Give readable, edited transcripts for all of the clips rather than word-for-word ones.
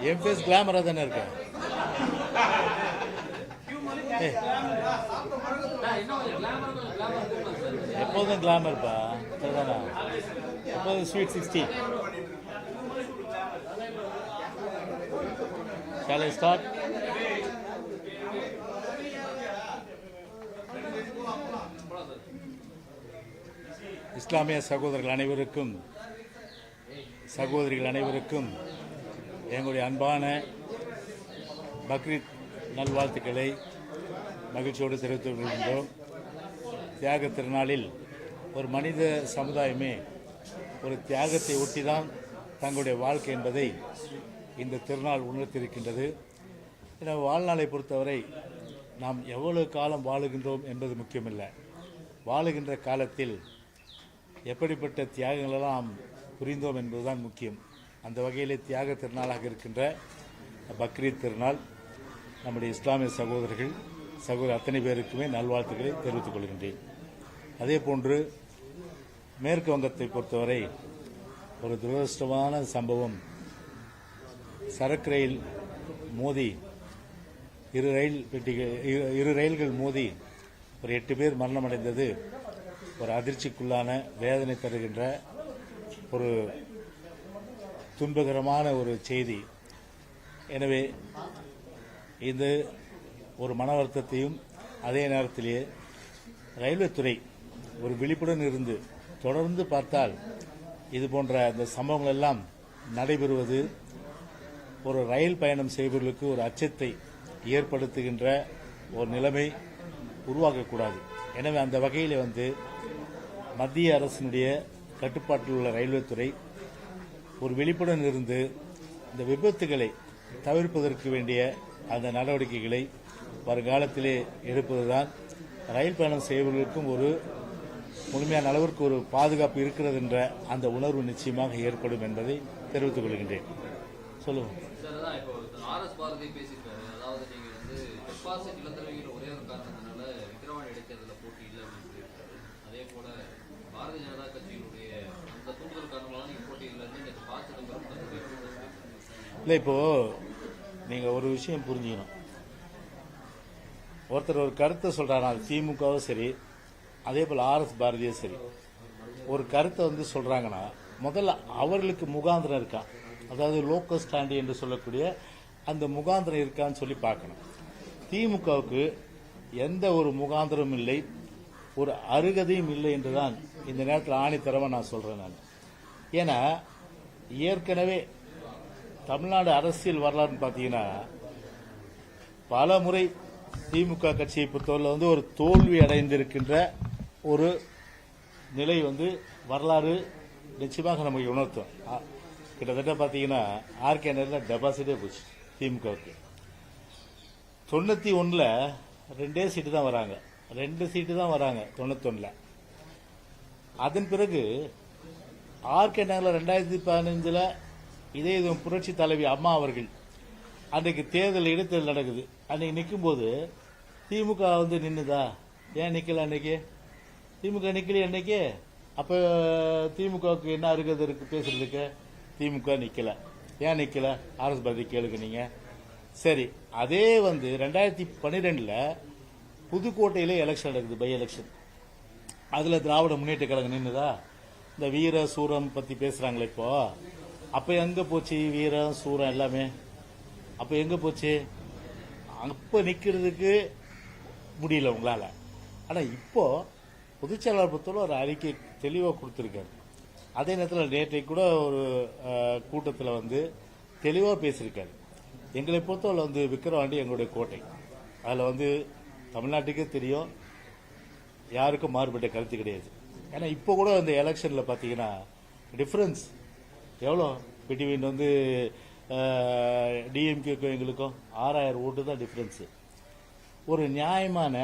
என் face கிளாமராக தானே இருக்கு. எப்போதும் கிளாமர்ப்பா, சரிதானா? எப்போதும் ஸ்வீட் 60. Shall I start? இஸ்லாமிய சகோதரர்கள் அனைவருக்கும், சகோதரிகள் அனைவருக்கும் எங்களுடைய அன்பான பக்ரீத் நல்வாழ்த்துக்களை மகிழ்ச்சியோடு தெரிவித்துக் கொள்கின்றோம். தியாக திருநாளில் ஒரு மனித சமுதாயமே ஒரு தியாகத்தை ஒட்டிதான் தங்களுடைய வாழ்க்கை என்பதை இந்த திருநாள் உணர்த்தியிருக்கின்றது. எனவே வாழ்நாளை பொறுத்தவரை நாம் எவ்வளவு காலம் வாழுகின்றோம் என்பது முக்கியமில்லை, வாழுகின்ற காலத்தில் எப்படிப்பட்ட தியாகங்களெல்லாம் நாம் புரிந்தோம் என்பதுதான் முக்கியம். அந்த வகையிலே தியாக திருநாளாக இருக்கின்ற பக்ரீத் திருநாள் நம்முடைய இஸ்லாமிய சகோதரர் அத்தனை பேருக்குமே நல்வாழ்த்துக்களை தெரிவித்துக் கொள்கின்றேன். அதே போன்று மேற்கு வங்கத்தை பொறுத்தவரை ஒரு துரதிருஷ்டமான சம்பவம். சரக்கு ரயில் மோதி இரு ரயில்கள் மோதி ஒரு 8 பேர் மரணமடைந்தது ஒரு அதிர்ச்சிக்குள்ளான, வேதனை தருகின்ற ஒரு துன்பகரமான ஒரு செய்தி. எனவே இது ஒரு மன வருத்தத்தையும், அதே நேரத்திலே ரயில்வே துறை ஒரு விழிப்புடன் இருந்து தொடர்ந்து பார்த்தால் இது போன்ற இந்த சம்பவங்கள் எல்லாம் நடைபெறுவது ஒரு ரயில் பயணம் செய்பவர்களுக்கு ஒரு அச்சத்தை ஏற்படுத்துகின்ற ஒரு நிலைமை உருவாக்கக்கூடாது. எனவே அந்த வகையில் மத்திய அரசினுடைய கட்டுப்பாட்டில் உள்ள ரயில்வே துறை ஒரு விழிப்புடன் இருந்து இந்த விபத்துகளை தவிர்ப்பதற்கு வேண்டிய அந்த நடவடிக்கைகளை வருங்காலத்திலே எடுப்பதுதான் ரயில் பயணம் செய்பவர்களுக்கும் ஒரு முழுமையான அளவிற்கு ஒரு பாதுகாப்பு இருக்கிறது என்ற அந்த உணர்வு நிச்சயமாக ஏற்படும் என்பதை தெரிவித்துக் கொள்கின்றேன். சொல்லுங்க. இல்லை, இப்போ நீங்க ஒரு விஷயம் புரிஞ்சுக்கணும். ஒருத்தர் ஒரு கருத்தை சொல்றாரு, அது திமுகவும் சரி, அதே போல RS பாரதியும் சரி, ஒரு கருத்தை சொல்றாங்கன்னா முதல்ல அவர்களுக்கு முகாந்திரம் இருக்கா, அதாவது லோக்கல் ஸ்டாண்டி என்று சொல்லக்கூடிய அந்த முகாந்திரம் இருக்கான்னு சொல்லி பார்க்கணும். திமுகவுக்கு எந்த ஒரு முகாந்திரமும் இல்லை, ஒரு அருகதையும் இல்லை என்றுதான் இந்த நேரத்தில் ஆணித்தரமா நான் சொல்றேன். நான் ஏன்னா ஏற்கனவே தமிழ்நாடு அரசியல் வரலாறுன்னு பார்த்தீங்கன்னா பல முறை திமுக கட்சியை பொறுத்தவரை ஒரு தோல்வி அடைந்திருக்கின்ற ஒரு நிலை வரலாறு நிச்சயமாக நமக்கு உணர்த்தும். கிட்டத்தட்ட பார்த்தீங்கன்னா RK நகரில் டெபாசிட்டே போச்சு திமுகவுக்கு. 91ல் 2 சீட்டு தான் வராங்க, 2 சீட்டு தான் வராங்க 91ல். அதன் பிறகு RK நகரில் 2015ல் இதே புரட்சி தலைவி அம்மா அவர்கள் அன்றைக்கு இடைத்தேர்தல் நடக்குது. அன்னைக்கு நிற்கும் போது திமுக நின்னுதா? ஏன் நிக்கல? அன்னைக்கு திமுக நிக்கல. அன்னைக்கு அப்ப திமுகவுக்கு என்ன அருகதை இருக்கு பேசுறதுக்கு? திமுக நிக்கல. ஏன் நிக்கல? RS பாரதி கேளுங்க நீங்க. சரி, அதே 2012ல் புதுக்கோட்டையில எலெக்ஷன் நடக்குது, பை எலெக்ஷன். அதுல திராவிட முன்னேற்ற கழகம் நின்னுதா? இந்த வீர சூரம் பத்தி பேசுறாங்களே இப்போ, அப்ப எங்க போச்சு வீரம் சூரம் எல்லாமே? அப்ப எங்க போச்சு? அப்ப நிக்கிறதுக்கு முடியல உங்களால. ஆனா இப்போ பொதுச்செயலாளர் பொறுத்தவரை ஒரு அறிக்கை தெளிவாக கொடுத்திருக்காரு. அதே நேரத்தில் நேற்றைக்கு கூட ஒரு கூட்டத்தில் தெளிவாக பேசியிருக்காரு. எங்களை பொறுத்தவரை விக்கிரவாண்டி எங்களுடைய கோட்டை. அதில் தமிழ்நாட்டுக்கே தெரியும், யாருக்கும் மாறுபட்ட கருத்து கிடையாது. ஏன்னா இப்போ கூட இந்த எலெக்ஷன்ல பாத்தீங்கன்னா டிஃபரன்ஸ் எவ்வளோ பிட்வீன் டிஎம்கேக்கும் எங்களுக்கும் 6000 ஓட்டு தான் டிஃபரன்ஸ். ஒரு நியாயமான,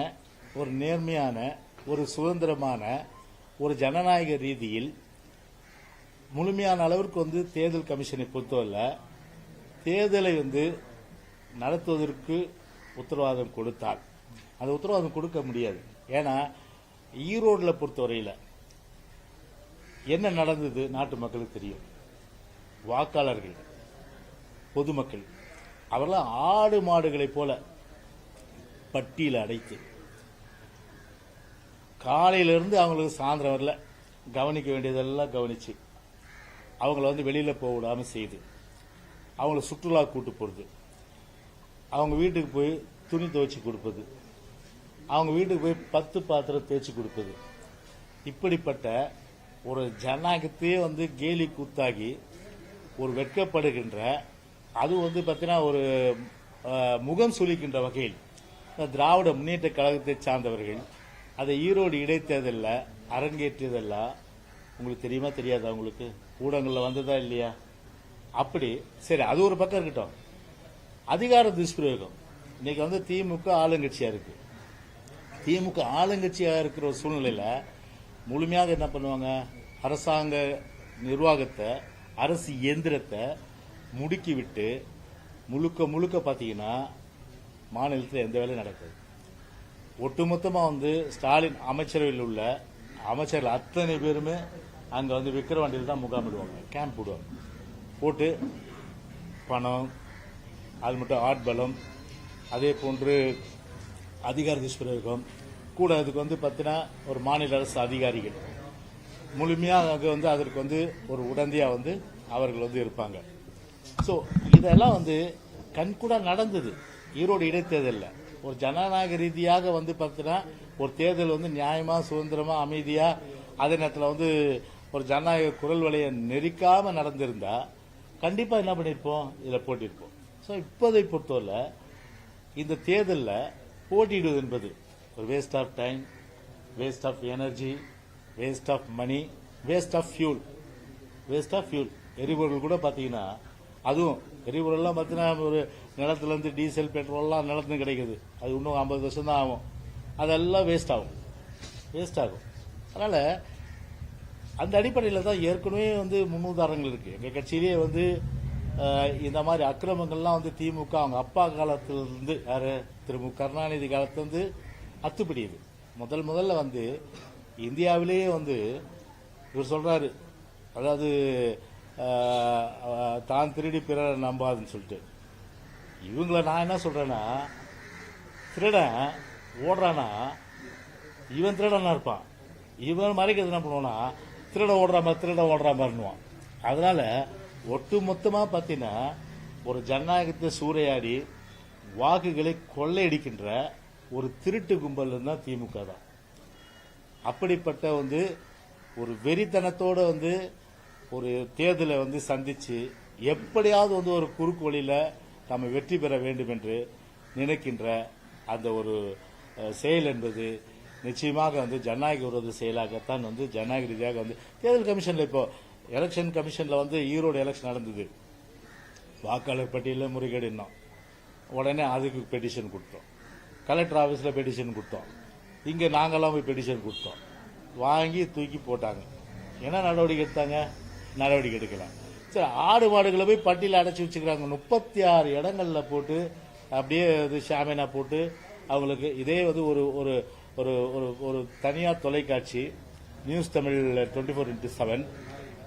ஒரு நேர்மையான, ஒரு சுதந்திரமான, ஒரு ஜனநாயக ரீதியில் முழுமையான அளவிற்கு தேர்தல் கமிஷனை பொறுத்தவரை தேர்தலை நடத்துவதற்கு உத்தரவாதம் கொடுத்தால் அந்த உத்தரவாதம் கொடுக்க முடியாது. ஏன்னா ஈரோடுல பொறுத்தவரையில் என்ன நடந்தது நாட்டு மக்களுக்கு தெரியும். வாக்காளர்கள், பொதுமக்கள் அவரெல்லாம் ஆடு மாடுகளைப் போல பட்டியல அடைத்து காலையிலிருந்து அவங்களுக்கு சாயந்தரம் வரல கவனிக்க வேண்டியதெல்லாம் கவனிச்சு அவங்கள வெளியில போக விடாம செய்து அவங்கள சுற்றுலா கூட்டு போறது, அவங்க வீட்டுக்கு போய் துணி துவைச்சு கொடுப்பது, அவங்க வீட்டுக்கு போய் 10 பாத்திரம் தேய்ச்சி கொடுப்பது, இப்படிப்பட்ட ஒரு ஜனநாயகத்தையே கேலி கூத்தாகி ஒரு வெட்கப்படுகின்ற, அது பார்த்தீங்கன்னா ஒரு முகம் சுளிக்கின்ற வகையில் திராவிட முன்னேற்ற கழகத்தை சார்ந்தவர்கள் அதை ஈரோடு இடைத்தேர்தலில் அரங்கேற்றியதெல்லாம் உங்களுக்கு தெரியுமா தெரியாதா? உங்களுக்கு ஊடகங்களில் வந்ததா இல்லையா? அப்படி சரி, அது ஒரு பக்கம் இருக்கட்டும். அதிகார துஷ்பிரயோகம் இன்னைக்கு திமுக ஆளுங்கட்சியா இருக்கு. திமுக ஆளுங்கட்சியா இருக்கிற ஒரு சூழ்நிலையில முழுமையாக என்ன பண்ணுவாங்க? அரசாங்க நிர்வாகத்தை, அரசு இயந்திரத்தை முடுக்கி விட்டு முழுக்க முழுக்க பாத்தீங்கன்னா மாநிலத்தில் எந்த வேலையும் நடக்காது. ஒட்டுமொத்தமா ஸ்டாலின் அமைச்சரவையில் உள்ள அமைச்சர்கள் அத்தனை பேருமே அங்க விக்கிரவாண்டியில் தான் முகாமிடுவாங்க, கேம்ப் போடுவாங்க. போட்டு பணம், அது மட்டும் ஆட்பலம், அதே போன்று அதிகார துஷ்பிரயோகம் கூட அதுக்கு பார்த்தீங்கன்னா ஒரு மாநில அரசு அதிகாரிகள் முழுமையாக அங்கே அதற்கு ஒரு உடந்தையா அவர்கள் இருப்பாங்க. ஸோ இதெல்லாம் கண்கூட நடந்தது ஈரோடு இடைத்தேர்தலில். ஒரு ஜனநாயக ரீதியாக பார்த்தீங்கன்னா ஒரு தேர்தல் நியாயமா, சுதந்திரமா, அமைதியா, அதே நேரத்தில் ஒரு ஜனநாயக குரல் வலையை நெரிக்காம நடந்திருந்தா கண்டிப்பா என்ன பண்ணிருப்போம்? இதுல போட்டிருப்போம். ஸோ இப்போதை பொறுத்தவரை இந்த தேர்தலில் போட்டியிடுவது என்பது ஒரு waste of time, waste of energy, waste of money, waste of fuel. Waste of fuel எரிபொருள் கூட பாத்தீங்கன்னா, அதுவும் எரிபொருள்லாம் பார்த்தீங்கன்னா ஒரு நிலத்திலிருந்து டீசல், பெட்ரோல்லாம் நிலத்துலேருந்து கிடைக்குது. அது இன்னும் 50 வருஷம் தான் ஆகும். அதெல்லாம் வேஸ்ட் ஆகும். அதனால அந்த அடிப்படையில் தான் ஏற்கனவே முன்னுதாரணங்கள் இருக்கு. எங்க கட்சியிலேயே இந்த மாதிரி அக்கிரமங்கள்லாம் திமுக அவங்க அப்பா காலத்திலிருந்து, யாரு, திரு மு கருணாநிதி காலத்திலிருந்து அத்துப்பிடியுது. முதல்ல இந்தியாவிலேயே இவர் சொல்றாரு, அதாவது தான் திருடி பிறரை நம்பாதுன்னு சொல்லிட்டு. இவங்களை நான் என்ன சொல்றேன்னா, திருடன் ஓடுறானா இவன் திருடனா இருப்பான், இவன் மறைக்கிறது என்ன பண்ணுவானா திருட ஓடுற மாதிரின்னுவான். அதனால ஒட்டு மொத்தமா பாத்தீங்கன்னா ஒரு ஜனநாயகத்தை சூறையாடி வாக்குகளை கொள்ளையடிக்கின்ற ஒரு திருட்டு கும்பல் தான் திமுக தான். அப்படிப்பட்ட ஒரு வெறித்தனத்தோட ஒரு தேர்தலை சந்திச்சு எப்படியாவது ஒரு குறுக்கு வழியில நம்ம வெற்றி பெற வேண்டும் என்று நினைக்கின்ற அந்த ஒரு செயல் என்பது நிச்சயமாக ஜனநாயக விரோத செயலாகத்தான் ஜனநாயக ரீதியாக தேர்தல் கமிஷன்ல இப்போ எலெக்ஷன் கமிஷன்ல ஈரோடு எலெக்ஷன் நடந்தது. வாக்காளர் பட்டியலில் முறைகேடு, உடனே அதுக்கு பெட்டிஷன் கொடுத்தோம். கலெக்டர் ஆபீஸ்ல பெட்டிஷன் கொடுத்தோம். இங்க நாங்கெல்லாம் போய் பெட்டிஷன் கொடுத்தோம். வாங்கி தூக்கி போட்டாங்க. என்ன நடவடிக்கை எடுத்தாங்க? நடவடிக்கை எடுக்கல. சரி, ஆடு மாடுகளை போய் பட்டியல அடைச்சி வச்சுக்கிறாங்க. 36 இடங்கள்ல போட்டு அப்படியே ஷாமியானா போட்டு அவங்களுக்கு இதே ஒரு ஒரு ஒரு ஒரு தனியார் தொலைக்காட்சி நியூஸ் தமிழ் 24x7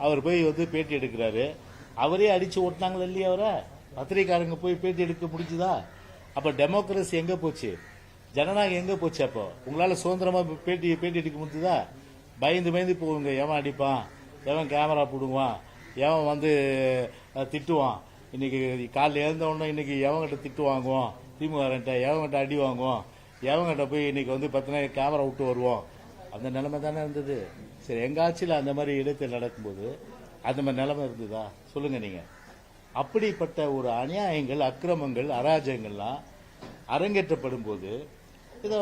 அவர் போய் பேட்டி எடுக்கிறாரு. அவரே அடிச்சு ஓட்டினாங்களா இல்லையா? அவரை பத்திரிகைக்காரங்க போய் பேட்டி எடுக்க முடிஞ்சுதா? அப்ப டெமோக்ரஸி எங்க போச்சு? ஜனநாயகம் எங்க போச்சு? அப்போ உங்களால சுதந்திரமா பேட்டி எடுக்க முடிஞ்சுதா? பயந்து போகுங்க. எவன் அடிப்பான், எவன் கேமரா போடுவான், எவன் திட்டுவான். இன்னைக்கு காலையில் எழுந்த உடனே இன்னைக்கு எவங்கிட்ட திட்டு வாங்குவோம், திமுக எவங்கிட்ட அடி வாங்குவோம், எவங்கிட்ட போய் இன்னைக்கு 10 நாள் கேமரா விட்டு வருவோம். அந்த நிலைமை தானே இருந்தது. சரி, எங்க ஆட்சியில் அந்த மாதிரி இடத்தில் நடக்கும்போது அந்த மாதிரி நிலைமை இருந்ததா? சொல்லுங்க நீங்க. அப்படிப்பட்ட ஒரு அநியாயங்கள், அக்கிரமங்கள், அராஜகங்கள்லாம் அரங்கேற்றப்படும் போது இதை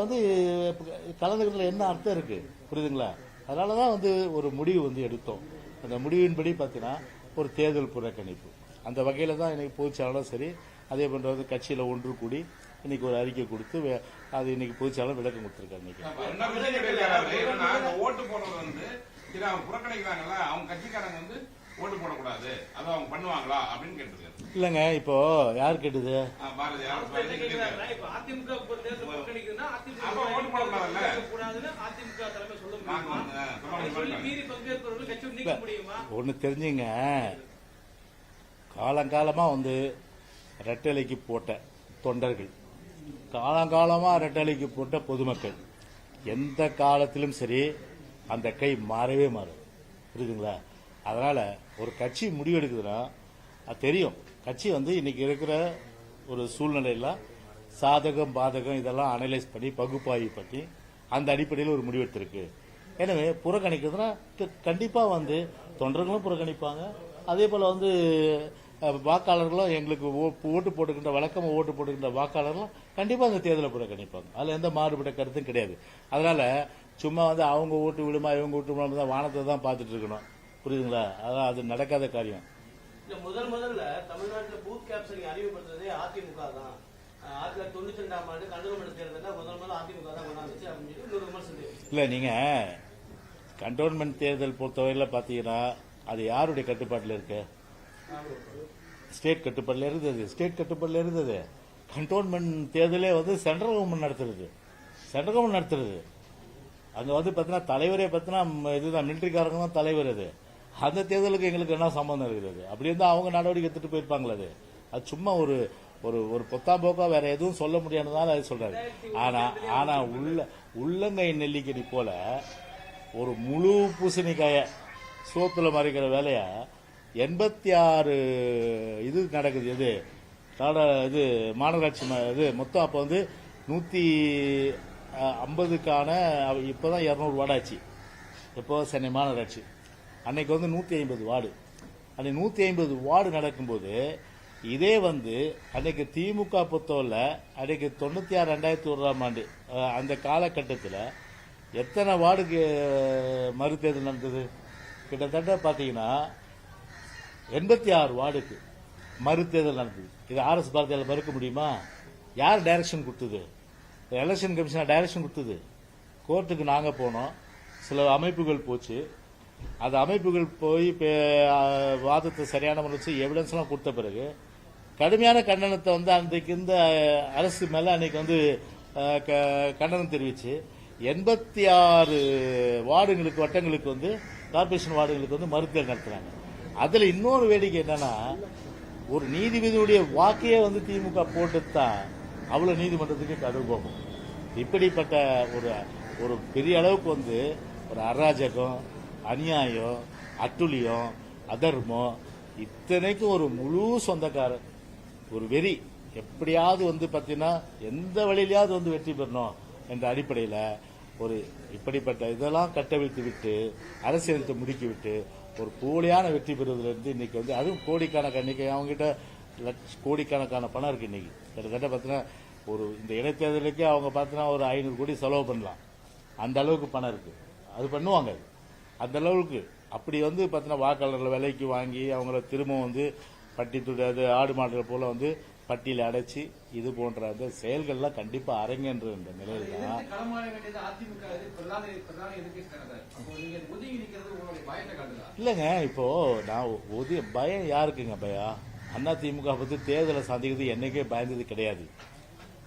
கலந்துக்கிறதுல என்ன அர்த்தம் இருக்கு? புரியுதுங்களா? அதனாலதான் ஒரு முடிவு எடுத்தோம். அந்த முடிவின்படி பாத்தீங்கன்னா ஒரு தேர்தல் புறக்கணிப்பு. அந்த வகையில தான் இன்னைக்கு பொதுச்செயலாளரும் சரி, அதே போன்ற கட்சியில ஒன்று கூடி இன்னைக்கு ஒரு அறிக்கை கொடுத்து அது இன்னைக்கு பொதுச்செயலாளர் விளக்கம் கொடுத்திருக்காரு. இன்னைக்கு ஓட்டு போடுறது புறக்கணிக்கிறாங்கல்ல, அவங்க கட்சிக்காரங்க ஓட்டு போடக்கூடாது, அதை அவங்க பண்ணுவாங்களா அப்படின்னு கேட்டிருக்காரு. இல்லங்க, இப்போ யார் கேட்டது? நாங்க வந்து மீறி பங்கேற்பவர்கள் கட்சி நீக்க முடியுமா? ஒன்று தெரிஞ்சுங்க, காலங்காலமா வந்து ரெட்டலைக்கு போட்ட தொண்டர்கள், காலங்காலமா ரெட்டலைக்கு போட்ட பொதுமக்கள், எந்த காலத்திலும் சரி அந்த கை மாறவே மாறும். புரியுதுங்களா? அதனால ஒரு கட்சி முடிவெடுக்குதுன்னா அது தெரியும். கட்சி வந்து இன்னைக்கு இருக்கிற ஒரு சூழ்நிலையில சாதகம் பாதகம் இதெல்லாம் அனலைஸ் பண்ணி பகுப்பாய்வு பண்ணி அந்த அடிப்படையில் ஒரு முடிவெடுத்திருக்கு. எனவே புறக்கணிக்கிறதுனா கண்டிப்பா வந்து தொண்டர்களும் புறக்கணிப்பாங்க. அதே போல வந்து வாக்காளர்களும் எங்களுக்கு ஓட்டு போட்டுக்கின்ற வழக்கமாக ஓட்டு போட்டுக்கின்ற வாக்காளர்களும் கண்டிப்பா அந்த தேர்தலை புறக்கணிப்பாங்க. அதுல எந்த மாறுபட்ட கருத்தும் கிடையாது. அதனால சும்மா வந்து அவங்க ஓட்டு விடுமா இவங்க ஓட்டு விடுமா வானத்தை தான் பார்த்துட்டு இருக்கணும். புரியுதுங்களா? அதான் அது நடக்காத காரியம். முதல்ல தமிழ்நாட்டில் பூத் கேப்சரிங் அறிமுகப்படுத்துறதே அதிமுக தான். 1992ஆம் ஆண்டு கண்டோன்மெண்ட் தேர்தலில் முதல் அதிமுக தான் கொண்டாந்துச்சு அப்படின்னு சொல்லி இன்னொரு விமர்சனம். இல்ல நீங்க கண்டோன்மெண்ட் தேர்தல் பொறுத்தவரையில பாத்தீங்கன்னா அது யாருடைய கட்டுப்பாட்டில் இருக்கு? ஸ்டேட் கட்டுப்பாட்டில் இருந்தது. ஸ்டேட் கட்டுப்பாட்டில் இருந்தது. கண்டோன்மெண்ட் தேர்தலே வந்து சென்ட்ரல் கவர்மெண்ட் நடத்துறது. சென்ட்ரல் கவர்மெண்ட் நடத்துறது. அங்க வந்து பாத்தீங்கன்னா தலைவரே பாத்தீங்கன்னா இதுதான் மிலிட்டரிக்காரங்க தான் தலைவர். அது அந்த தேர்தலுக்கு எங்களுக்கு என்ன சம்பந்தம் இருக்குது? அப்படி இருந்தா அவங்க நடவடிக்கை எடுத்துட்டு போயிருப்பாங்களா? அது சும்மா ஒரு ஒரு ஒரு பொத்தாம்போக்கா வேற எதுவும் சொல்ல முடியாததால அது சொல்றாரு. ஆனா உள்ளங்கை நெல்லிக்கடி போல ஒரு முழு பூசணிக்காய சோத்துல மறைக்கிற வேலைய 86 இது நடக்குது. இது இது மாநகராட்சி இது மொத்தம் அப்ப வந்து 150க்கான இப்பதான் 200 வார்டாச்சு. இப்போ சென்னை மாநகராட்சி அன்னைக்கு வந்து 150 வார்டு. அன்னைக்கு 150 வார்டு நடக்கும்போது இதே வந்து அன்னைக்கு திமுக பொறுத்தவரையில அன்னைக்கு 96 2001ஆம் ஆண்டு அந்த காலகட்டத்தில் எத்தனை வார்டுக்கு மறுதேர்தல் நடந்தது? கிட்டத்தட்ட பாத்தீங்கன்னா 86 வார்டுக்கு மறுதேர்தல் நடந்தது. இது ஆர்எஸ் பாரதியால் மறுக்க முடியுமா? யார் டைரக்ஷன் கொடுத்தது? எலெக்ஷன் கமிஷன் டைரக்ஷன் கொடுத்தது. கோர்ட்டுக்கு நாங்க போனோம். சில அமைப்புகள் போச்சு. அந்த அமைப்புகள் போய் வாதத்தை சரியான முறைச்சு எவிடன்ஸ் எல்லாம் கொடுத்த பிறகு கடுமையான கண்டனத்தை வந்து அன்றைக்கு இந்த அரசு மேல அன்னைக்கு வந்து கண்டனம் தெரிவிச்சு 86 வார்டுங்களுக்கு வட்டங்களுக்கு வந்து கார்பரேஷன் வார்டுகளுக்கு வந்து மறுதேர்தல் நடத்துறாங்க. அதுல இன்னொரு வேடிக்கை என்னன்னா ஒரு நீதிபதியுடைய வாக்கையே வந்து திமுக போட்டுத்தான் அவ்வளவு நீதிமன்றத்துக்கு கதவு போகும். இப்படிப்பட்ட ஒரு பெரிய அளவுக்கு வந்து ஒரு அராஜகம், அநியாயம், அட்டுழியம், அதர்மம், இத்தனைக்கும் ஒரு முழு சொந்தக்காரர், ஒரு வெறி, எப்படியாவது வந்து பாத்தீங்கன்னா எந்த வழியிலாவது வந்து வெற்றி பெறணும் என்ற அடிப்படையில் ஒரு இப்படிப்பட்ட இதெல்லாம் கட்டவிழ்த்து விட்டு அரசியலத்தை முடுக்கிவிட்டு ஒரு போலியான வெற்றி பெறுவதிலிருந்து இன்னைக்கு வந்து அதுவும் கோடிக்கணக்கான இன்னைக்கு அவங்ககிட்ட கோடிக்கணக்கான பணம் இருக்கு. இன்னைக்கு கிட்டத்தட்ட பாத்தீங்கன்னா ஒரு இந்த இடைத்தேர்தலுக்கே அவங்க பாத்தீங்கன்னா ஒரு 500 கோடி செலவு பண்ணலாம். அந்த அளவுக்கு பணம் இருக்கு. அது பண்ணுவாங்க. அந்த அளவுக்கு அப்படி வந்து பாத்தீங்கன்னா வாக்காளர்கள் விலைக்கு வாங்கி அவங்கள திரும்ப வந்து பட்டி துடாது ஆடு மாடுகள் போல வந்து பட்டியல அடைச்சு இது போன்ற அந்த செயல்கள்லாம் கண்டிப்பா அரங்கேன்ற இந்த நிலையில தான் இல்லங்க. இப்போ நான் பயம் யாருக்குங்க? பயம் அதிமுக பத்தி தேர்தலை சந்திக்கிறது என்னைக்கே பயந்தது கிடையாது.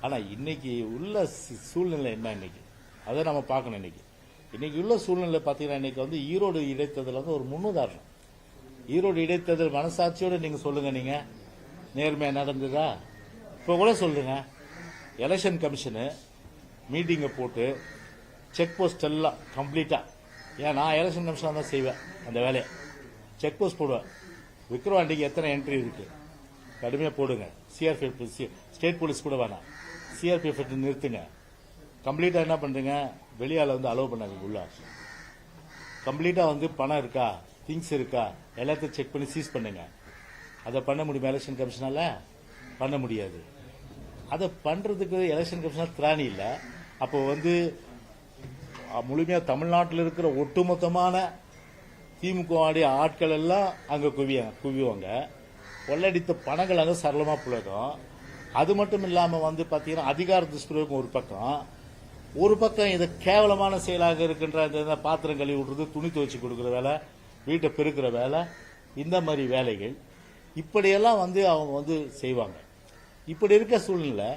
ஆனா இன்னைக்கு உள்ள சூழ்நிலை என்ன? இன்னைக்கு அதை நம்ம பார்க்கணும். இன்னைக்கு உள்ள சூழ்நிலை பாத்தீங்கன்னா இன்னைக்கு வந்து ஈரோடு இடைத்தேர்தல் வந்து ஒரு முன்னுதாரணம். ஈரோடு இடைத்தேர்தல் மனசாட்சியோட நீங்க சொல்லுங்க, நீங்க நேர்மையா நடந்ததா? இப்ப கூட சொல்லுங்க. எலெக்ஷன் கமிஷனு மீட்டிங்கை போட்டு செக் போஸ்ட் எல்லாம் கம்ப்ளீட்டா, ஏன் நான் எலெக்ஷன் கமிஷன் தான் செய்வேன் அந்த வேலையை. செக் போஸ்ட் போடுவேன். விக்ரவாண்டிக்கு எத்தனை என்ட்ரி இருக்கு கடுமையா போடுங்க. சிஆர்பிஎஃப் ஸ்டேட் போலீஸ் கூட வேணாம், சிஆர்பிஎஃப் நிறுத்துங்க. கம்ப்ளீட்டா என்ன பண்றீங்க? வெளியால வந்து அலோவ் பண்ணாதீங்க. உள்ள கம்ப்ளீட்டா வந்து பணம் இருக்கா, திங்ஸ் இருக்கா, எல்லாத்தையும் செக் பண்ணி சீஸ் பண்ணுங்க. அதை பண்ண முடியுமா எலெக்ஷன் கமிஷனால? பண்ண முடியாது. அதை பண்றதுக்கு எலெக்ஷன் கமிஷனர் திராணி இல்ல. அப்போ வந்து முழுமையா தமிழ்நாட்டில் இருக்கிற ஒட்டுமொத்தமான திமுக ஆட்கள் எல்லாம் அங்க குவிவாங்க. கொள்ளடித்த பணங்கள் அங்க சரளமா புழகும். அது மட்டும் இல்லாம வந்து பாத்தீங்கன்னா அதிகார துஷ்பிரயோகம் ஒரு பக்கம் இது கேவலமான செயலாக இருக்கின்ற இந்த பாத்திரம் கழுவி விடுறது, துணி துவைச்சு கொடுக்கிற வேலை, வீட்டை பெருக்கிற வேலை, இந்த மாதிரி வேலைகள் இப்படியெல்லாம் வந்து அவங்க வந்து செய்வாங்க. இப்படி இருக்க சூழ்நிலை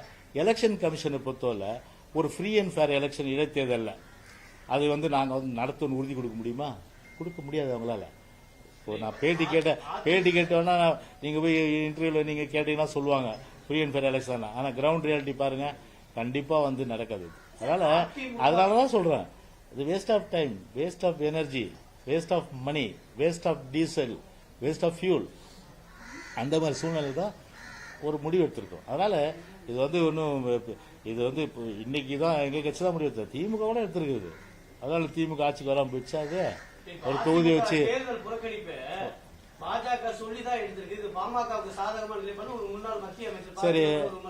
எலெக்ஷன் கமிஷனை பொறுத்தவரை ஒரு ஃப்ரீ அண்ட் ஃபேர் எலெக்ஷன் இடைத்தேர்தல்ல அது வந்து நாங்கள் வந்து நடத்தணும்னு உறுதி கொடுக்க முடியுமா? கொடுக்க முடியாது அவங்களால. இப்போ நான் பேட்டி கேட்டோன்னா நீங்கள் போய் இன்டர்வியூவில் நீங்கள் கேட்டீங்கன்னா சொல்லுவாங்க ஃப்ரீ அண்ட் ஃபேர் எலெக்ஷன். ஆனால் கிரவுண்ட் ரியாலிட்டி பாருங்க, கண்டிப்பாக வந்து நடக்காது. அதனால தான் சொல்கிறேன், இது waste of time, waste of energy, waste of money, waste of diesel, waste of fuel. அந்த மாதிரி சூழ்நிலை தான் ஒரு முடிவு எடுத்திருக்கோம். அதனால இது வந்து ஒன்றும் இது வந்து இப்போ இன்னைக்கு தான் எங்கள் கட்சி தான் முடிவு எடுத்தது, திமுக கூட எடுத்திருக்குது. அதனால திமுக ஆட்சிக்கு வராமல் போயிடுச்சா? அது ஒரு தொகுதி வச்சு தேர்தல் புறக்கணிப்பு பாஜக சொல்லிதான் எடுத்திருக்கு. இது பாமகவுக்கு சாதகமா நிலைப்பாடு ஒரு முன்னாள் மத்திய அமைச்சர் சரி.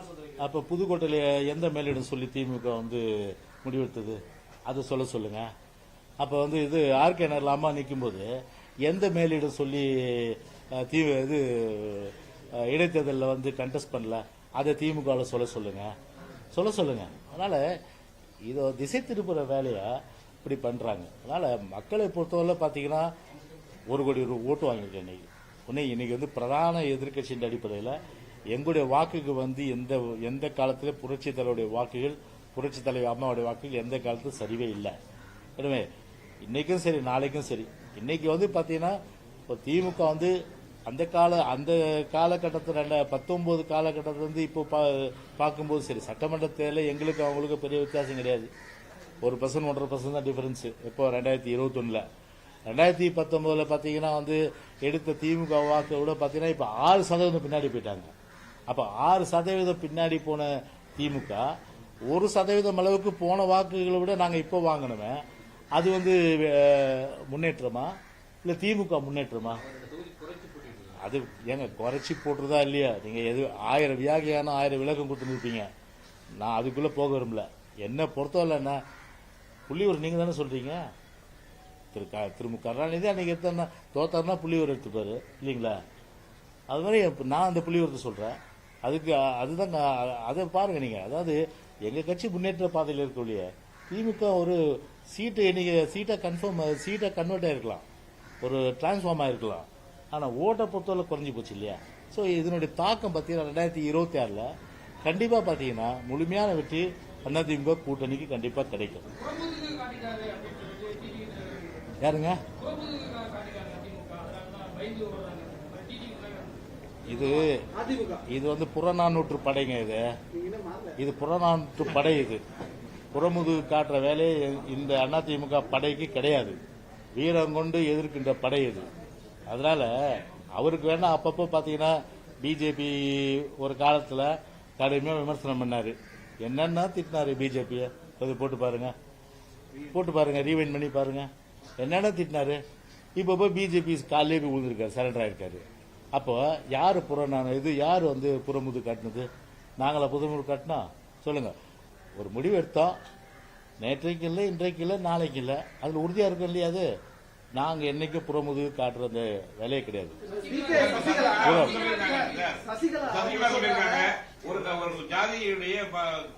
சொல்றீங்க. அப்ப புதுக்கோட்டையில எந்த மேலிடம் சொல்லி திமுக வந்து முடிவெடுத்தது? அதை சொல்லுங்க. அப்ப வந்து இது ஆர்கே நகர்ல அம்மா நிற்கும் போது எந்த மேலிடம் சொல்லி இது இடைத்தேர்தலில் வந்து கண்டெஸ்ட் பண்ணல? அதை திமுக சொல்லுங்க. அதனால இதை திசை திருப்புற வேலையா இப்படி பண்றாங்க. அதனால மக்களை பொறுத்தவரை பாத்தீங்கன்னா 1 கோடி ஓட்டு வாங்கியிருக்கேன் இன்னைக்கு வந்து பிரதான எதிர்க்கட்சியின் அடிப்படையில் எங்களுடைய வாக்குக்கு வந்து எந்த காலத்துல புரட்சி தலைவருடைய வாக்குகள், புரட்சி தலைவர் அம்மாவுடைய வாக்குகள் எந்த காலத்தும் சரிவே இல்லை. எனவே இன்னைக்கும் சரி, நாளைக்கும் சரி. இன்னைக்கு வந்து பாத்தீங்கன்னா திமுக வந்து அந்த காலகட்டத்தில் 2019 காலகட்டத்தில் வந்து இப்போ பார்க்கும்போது சரி, சட்டமன்ற தேர்தலில் எங்களுக்கு அவங்களுக்கு பெரிய வித்தியாசம் கிடையாது. 1% 1.5% தான் டிஃபரன்ஸ். இப்போ 2021 2019 பாத்தீங்கன்னா வந்து எடுத்த திமுக வாக்கை விட பாத்தீங்கன்னா இப்ப 6% பின்னாடி போயிட்டாங்க. அப்ப 6% பின்னாடி போன திமுக 1% அளவுக்கு போன வாக்குகளை விட நாங்க இப்போ வாங்கணுமே, அது வந்து முன்னேற்றமா இல்ல திமுக முன்னேற்றமா? அது ஏங்க குறைச்சி போட்டுறதா இல்லையா? நீங்க எது 1000 வியாகியான 1000 விளக்கம் கொடுத்து நிற்பீங்க. நான் அதுக்குள்ள போக விரும்பல. என்ன பொறுத்தவரை என்ன புள்ளியூர் நீங்க தானே சொல்றீங்க. திரு மு கருணாநிதி அன்னைக்கு எடுத்தா தோத்தாருன்னா புள்ளியூர் எடுத்துப்பாரு இல்லீங்களா? அது மாதிரி நான் அந்த புள்ளியூரத்தை சொல்றேன். அதுதான் அதை பாருங்க நீங்க. அதாவது எங்க கட்சி முன்னேற்ற பாதையில் இருக்க இல்லையா, திமுக ஒரு சீட்டை கன்வெர்ட் ஆயிருக்கலாம், ஒரு டிரான்ஸ்ஃபார்ம் ஆயிருக்கலாம். ஆனா ஓட்டை பொறுத்தவரை குறைஞ்சி போச்சு இல்லையா? சோ இதனுடைய தாக்கம் பாத்தீங்கன்னா 2026 கண்டிப்பா பாத்தீங்கன்னா முழுமையான வெற்றி அதிமுக கூட்டணிக்கு கண்டிப்பா கிடைக்கும். யாருங்க இது வந்து புறநானூற்று படைங்க. இது புறநானூற்று படை. இது புறமுதுகு காட்டுற வேலை இந்த அதிமுக படைக்கு கிடையாது. வீரங்கொண்டு எதிர்க்கின்ற படை இது. அதனால அவருக்கு வேணா அப்பப்போ பாத்தீங்கன்னா பிஜேபி ஒரு காலத்துல கடுமையா விமர்சனம் பண்ணாரு. என்னன்னா திட்டினாரு பிஜேபிய. போட்டு பாருங்க, ரீவைண்ட் பண்ணி பாருங்க என்னென்ன திட்டினாரு. இப்ப போய் பிஜேபி காலையிலே போய் விழுந்திருக்காரு, சரண்டர் ஆயிருக்காரு. அப்போ யாரு யாரு வந்து புறமுது காட்டினது? நாங்களா புதுமுது காட்டினா? சொல்லுங்க. ஒரு முடிவு எடுத்தோம், நேற்றைக்கு இல்லை, இன்றைக்கு இல்லை, நாளைக்கு இல்லை, அதுல உறுதியா இருக்கும் இல்லையா? அது நாங்க என்னைக்கு புறமுதுகு காட்டுற அந்த வேலையே கிடையாது. ஒரு ஜாதியுடைய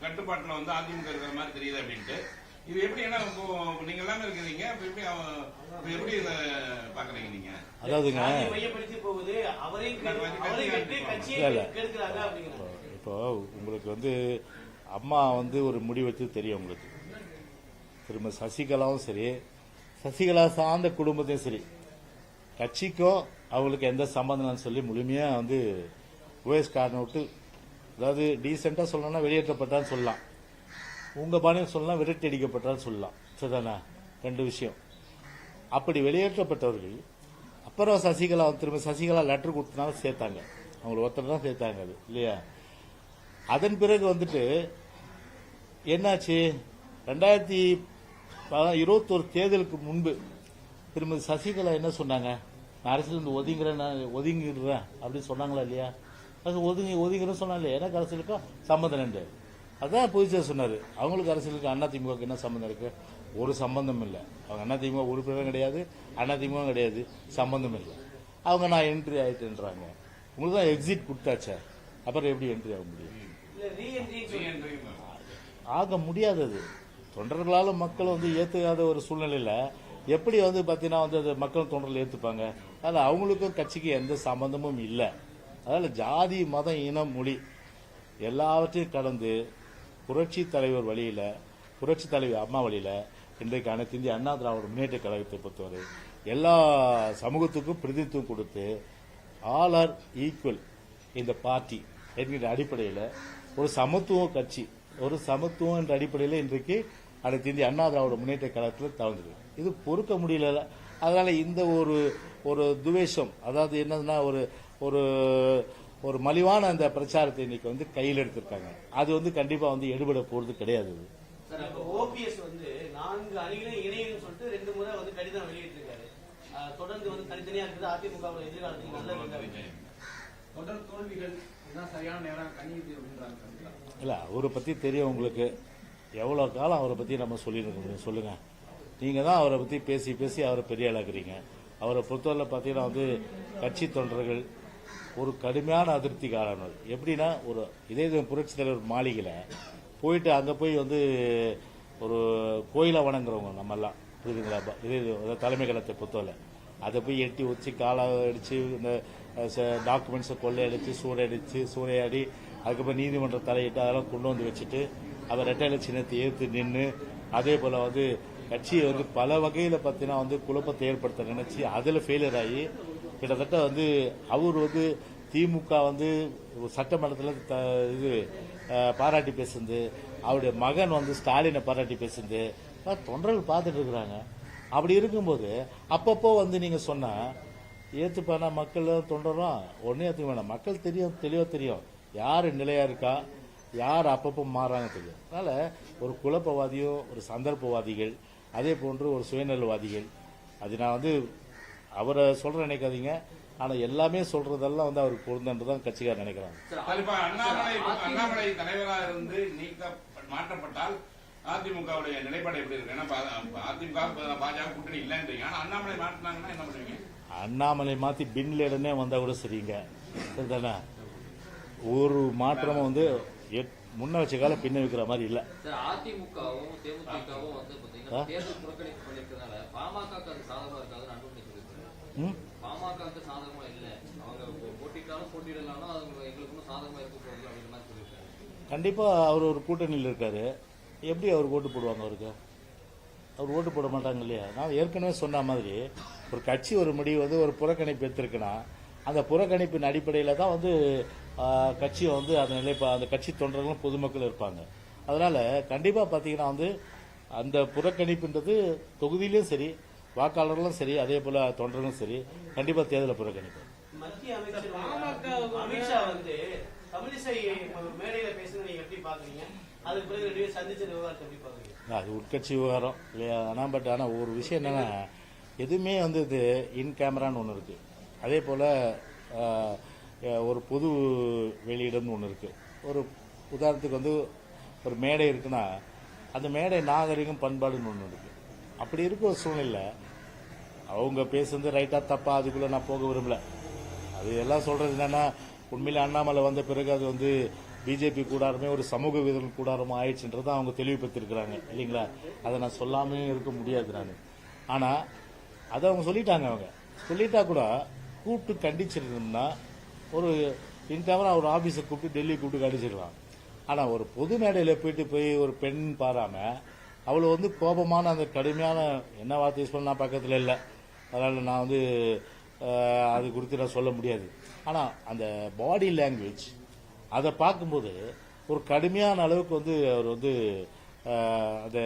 கட்டுப்பாட்டுல வந்து அதிமுக இருக்கிற மாதிரி தெரியுது அப்படின்ட்டு. இது எப்படி என்ன நீங்க எல்லாமே இருக்கிறீங்க, எப்படி இதை பாக்குறீங்க நீங்க? அதாவதுங்க இப்போ உங்களுக்கு வந்து அம்மா வந்து ஒரு முடிவெடுத்து தெரியும் உங்களுக்கு. திரும்ப சசிகலாவும் சரி, சசிகலா சார்ந்த குடும்பத்தையும் சரி, கட்சிக்கும் அவங்களுக்கு எந்த சம்பந்தம் சொல்லி முழுமையா வந்து ஓஎஸ் காரனை விட்டு, அதாவது டீசெண்டா சொல்லணும்னா வெளியேற்றப்பட்டான்னு சொல்லலாம், உங்க பாணியில் சொல்லலாம் விரட்டி அடிக்கப்பட்டான்னு சொல்லலாம். சரிதானே? 2 விஷயம். அப்படி வெளியேற்றப்பட்டவர்கள் அப்புறம் திரும்ப சசிகலா லெட்டர் கொடுத்தனால சேர்த்தாங்க, அவங்களை ஒருத்தர் தான் சேர்த்தாங்க, அது இல்லையா? அதன் பிறகு வந்துட்டு என்னாச்சு? 2021 தேர்தலுக்கு முன்பு திருமதி சசிகலா என்ன சொன்னாங்க? நான் அரசியல் ஒதுங்கிடுறேன் அப்படின்னு சொன்னாங்களா இல்லையா? அது ஒதுங்கிறேன்னு சொன்னாங்க. எனக்கு அரசியலுக்கும் சம்பந்தம் உண்டு. அதான் புதுச்சா சொன்னாரு. அவங்களுக்கு அரசியலுக்கு அதிமுக என்ன சம்பந்தம் இருக்கு? ஒரு சம்பந்தம் இல்லை. அவங்க அதிமுக உறுப்பினரும் கிடையாது, அதிமுக கிடையாது, சம்பந்தம் இல்லை. அவங்க நான் என்ட்ரி ஆயிட்டுன்றாங்க. உங்களுக்கு தான் எக்ஸிட் கொடுத்தாச்சே, அப்புறம் எப்படி என்ட்ரி ஆக முடியும்? ஆக முடியாதது. தொண்டர்களாலும் மக்கள் வந்து ஏத்துக்காத ஒரு சூழ்நிலையில எப்படி வந்து பாத்தீங்கன்னா வந்து அது மக்கள் தொண்டர்கள் ஏத்துப்பாங்க? அதனால அவங்களுக்கும் கட்சிக்கு எந்த சம்பந்தமும் இல்லை. அதனால ஜாதி, மதம், இனம், மொழி எல்லாவற்றையும் கடந்து புரட்சி தலைவர் வழியில, புரட்சி தலைவர் அம்மா வழியில இன்றைக்கு அனைத்து இந்திய அண்ணா திராவிட முன்னேற்ற கழகத்தை பொறுத்தவரை எல்லா சமூகத்துக்கும் பிரதிநிதித்துவம் கொடுத்து ஆல் ஆர் ஈக்குவல் இந்த பார்ட்டி என்கிற அடிப்படையில் ஒரு சமத்துவ கட்சி, ஒரு சமத்துவம் என்ற அடிப்படையில் இன்றைக்கு அனைத்து இந்திய அண்ணா திராவிட முன்னேற்ற கழகத்தில் தவழ்ந்திருக்கு. இது பொறுக்க முடியல. அதனால இந்த ஒரு துவேஷம், அதாவது என்னதுன்னா ஒரு ஒரு மலிவான அந்த பிரச்சாரத்தை இன்னைக்கு வந்து கையில் எடுத்திருக்காங்க. அது வந்து கண்டிப்பா வந்து எடுபட போறது கிடையாது. சார், அப்ப ஓபிஎஸ் வந்து 4 அணிகளும் இணையன்னு சொல்லிட்டு 2 முறை வந்து கடிதம் வெளியிட்டிருக்காரு. தொடர்ந்து வந்து தனித்தனியா இருக்குது அதிமுக எதிர்காலத்தில் நல்ல தொடர் தோல்விகள் இதுதான் சரியான நேரம் கண்ணீர் அப்படின்றாங்க. இல்ல, அவரை பத்தி தெரியும் உங்களுக்கு. எவ்வளவு காலம் அவரை பத்தி நம்ம சொல்லிட்டு முடியும் சொல்லுங்க. நீங்க தான் அவரை பத்தி பேசி பேசி அவரை பெரிய ஆளாக்குறீங்க. அவரை பொறுத்தவரை பாத்தீங்கன்னா வந்து கட்சி தொண்டர்கள் ஒரு கடுமையான அதிருப்திக்கு ஆளானது. எப்படின்னா, ஒரு இதே புரட்சி தலைவர் மாளிகையில போயிட்டு அங்க போய் வந்து ஒரு கோயிலை வணங்குறவங்க நம்ம எல்லாம், புரியுதுங்களா? இதே தலைமை கழகத்தை பொறுத்தவரை அதை போய் எட்டி வச்சு காலை அடிச்சு இந்த டாக்குமெண்ட்ஸை கொள்ளையடிச்சு சூறையாடி அதுக்கப்புறம் நீதிமன்ற தலையிட்டு அதெல்லாம் கொண்டு வந்து வச்சுட்டு அவர் ரெட்டையில சின்னத்தை ஏற்று நின்று அதே போல வந்து கட்சியை வந்து பல வகையில பார்த்தீங்கன்னா வந்து குழப்பத்தை ஏற்படுத்த நினைச்சு அதில் ஃபெயிலியர் ஆகி கிட்டத்தட்ட வந்து அவர் வந்து திமுக வந்து சட்டமன்றத்தில் இது பாராட்டி பேசுது, அவருடைய மகன் வந்து ஸ்டாலினை பாராட்டி பேசுது, தொண்டர்கள் பார்த்துட்டு இருக்கிறாங்க. அப்படி இருக்கும்போது அப்பப்போ வந்து நீங்க சொன்னா ஏத்துப்பானா மக்களும் தொண்டரும் ஒன்னே ஏத்துக்க வேணாம். மக்கள் தெளிவா தெரியும் யாரு நிலையா இருக்கா, யார் அப்பப்போ மாறாங்க தெரியும். அதனால ஒரு குழப்பவாதியும் ஒரு சந்தர்ப்பவாதிகள், அதே போன்று ஒரு சுயநலவாதிகள். அது நான் வந்து அவரை சொல்ற நினைக்காதீங்க. ஆனா எல்லாமே சொல்றதெல்லாம் வந்து அவருக்கு பொருந்தன்றதான் கட்சிக்காரர் நினைக்கிறாங்க. அண்ணாமலை தலைவராக இருந்து மாற்றப்பட்டால் அதிமுகவுடைய நிலைப்பாடு எப்படி இருக்கு? ஏன்னா அதிமுக பாஜக கூட்டணி இல்லைன்றீங்க. ஆனா அண்ணாமலை மாற்றினாங்கன்னா என்ன பண்ணுவீங்க? அண்ணாமலை மாத்தி பின்லேடனே வந்தா கூட சரிங்க, சரிதானே? ஒரு மாற்றமும் வந்து முன்ன வச்ச கால பின்ன வைக்கிற மாதிரி இல்ல. அதிமுகவும் தேமுதிகவும் வந்து பாத்தீங்கன்னா தேர்தல் புறக்கணிப்பு பண்ணிருக்கிறதுனால பாமக அது சாதகமா இருக்காதுன்னு அன்புமணி சொல்லியிருக்காரு. பாமக சாதகமா இல்ல, அவங்க போட்டிட்டாலும் போட்டிடலாம், எங்களுக்கு ஒன்றும் சாதகமா இருக்க போறது அப்படின்ற மாதிரி சொல்லியிருக்காரு. கண்டிப்பா அவர் ஒரு கூட்டணியில் இருக்காரு. எப்படி அவர் ஓட்டு போடுவாங்க? அவருக்கு அவர் ஓட்டு போட மாட்டாங்க இல்லையா? நான் ஏற்கனவே சொன்ன மாதிரி ஒரு கட்சி ஒரு முடிவு வந்து ஒரு புறக்கணிப்பு எடுத்திருக்குன்னா அந்த புறக்கணிப்பின் அடிப்படையில தான் வந்து கட்சியை வந்து அந்த கட்சி தொண்டர்களும் பொதுமக்கள் இருப்பாங்க. அதனால கண்டிப்பா பாத்தீங்கன்னா வந்து அந்த புறக்கணிப்புன்றது தொகுதியிலும் சரி, வாக்காளர்களும் சரி, அதே போல தொண்டர்களும் சரி, கண்டிப்பா தேர்தல் புறக்கணிப்பு. மத்திய அமைச்சர் அமித்ஷா வந்து தமிழிசை மேடையில பேசுறது நீங்க எப்படி பாக்குறீங்க? அதுக்கு பிறகு சந்திச்ச விவகாரத்தை எப்படி பாக்குறீங்க? அது உட்கட்சி விவகாரம் இல்லையா? ஆனா ஒரு விஷயம் என்னன்னா, எதுவுமே வந்து இது இன் கேமரான்னு ஒன்று இருக்கு. அதே போல ஒரு பொது வெளியிடம்னு ஒன்று இருக்கு. ஒரு உதாரணத்துக்கு வந்து ஒரு மேடை இருக்குன்னா அந்த மேடை நாகரிகம் பண்பாடுன்னு ஒன்று இருக்கு. அப்படி இருக்க ஒரு சூழ்நிலை அவங்க பேசுறது ரைட்டா தப்பா அதுக்குள்ள நான் போக விரும்பல. அது எல்லாம் சொல்றது என்னன்னா, உண்மையில அண்ணாமலை வந்த பிறகு அது வந்து பிஜேபி கூடாரமே ஒரு சமூக விரோத கூடாரமா ஆயிடுச்சுன்றதை அவங்க தெளிவுபடுத்திருக்கிறாங்க இல்லைங்களா? அதை நான் சொல்லாமே இருக்க முடியாது நான். ஆனா அதை அவங்க சொல்லிட்டாங்க. அவங்க சொல்லிட்டா கூட கூப்பிட்டு கண்டிச்சிருந்தோம்னா ஒரு இன்கேமரா ஒரு ஆபீஸை கூப்பிட்டு டெல்லி கூப்பிட்டு கண்டிச்சிடலாம். ஆனா ஒரு பொது மேடையில போய் ஒரு பெண் பாராம அவ்வளவு வந்து கோபமான அந்த கடுமையான என்ன வார்த்தை யூஸ் பண்ண நான் பக்கத்துல இல்லை. அதனால நான் வந்து அது குறித்து நான் சொல்ல முடியாது. ஆனா அந்த பாடி லாங்குவேஜ் அதை பார்க்கும்போது ஒரு கடுமையான அளவுக்கு வந்து அவர் வந்து அந்த